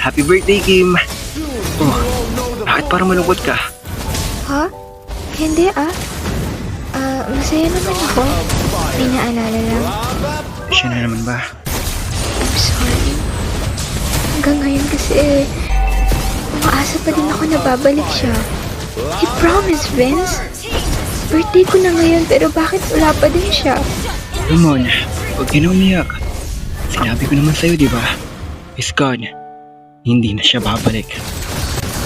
Happy birthday, Kim! Oh, bakit parang malungkot ka? Ha? Hindi masaya naman ako. May naalala lang. Siya na naman ba? I'm sorry. Hanggang ngayon kasi, umaasa pa din ako na babalik siya. He promised, Vince. Birthday ko na ngayon pero bakit wala pa din siya? Come on, huwag ka na umiyak. Sinabi ko naman sa'yo, di ba? He's gone. Hindi na siya babalik.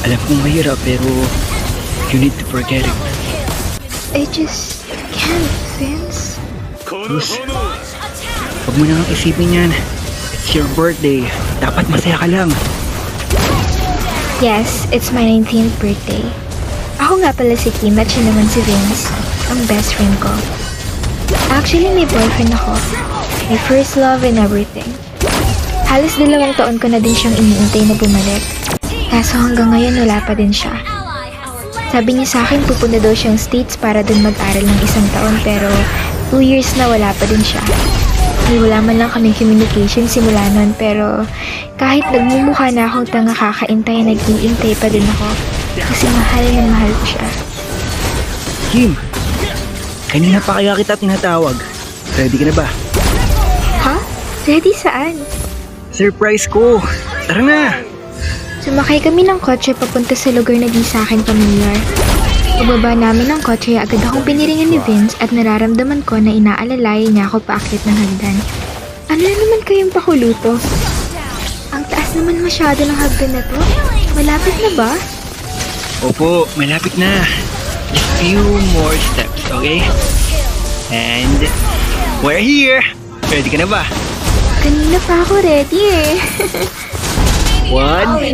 Alam kong mahirap pero you need to forget it. I just can't, Vince. Bruce, huwag mo na nga isipin yan. It's your birthday. Dapat masaya ka lang. Yes, it's my 19th birthday. Ako nga pala si Kim at siya naman si Vince, ang best friend ko. Actually, may boyfriend ako. My first love and everything. Halos 2 taon ko na din siyang iniintay na bumalik. Kaso hanggang ngayon wala pa din siya. Sabi niya sa akin pupunta daw siyang States para dun mag-aral ng 1 taon pero 2 years na wala pa din siya. Wala man lang kaming communication simula nun pero kahit nagmumukha na akong tanga kakaintay, nag-iintay pa din ako. Kasi mahal na mahal ko siya. Kim, kanina pa kaya kita tinatawag. Ready ka na ba? Ha? Ready saan? Surprise ko! Tara na! Sumakay kami ng kotse papunta sa lugar na di sa akin pamilyar. Pababa namin ng kotse, agad akong piniringan ni Vince at nararamdaman ko na inaalalayan niya ako paakyat ng hagdan. Ano na naman kayong pakuluto? Ang taas naman masyado ng hagdan na to. Malapit na ba? Opo, malapit na. Just few more steps, okay? And we're here! Ready ka na ba? Kanina pa ako ready eh. 1,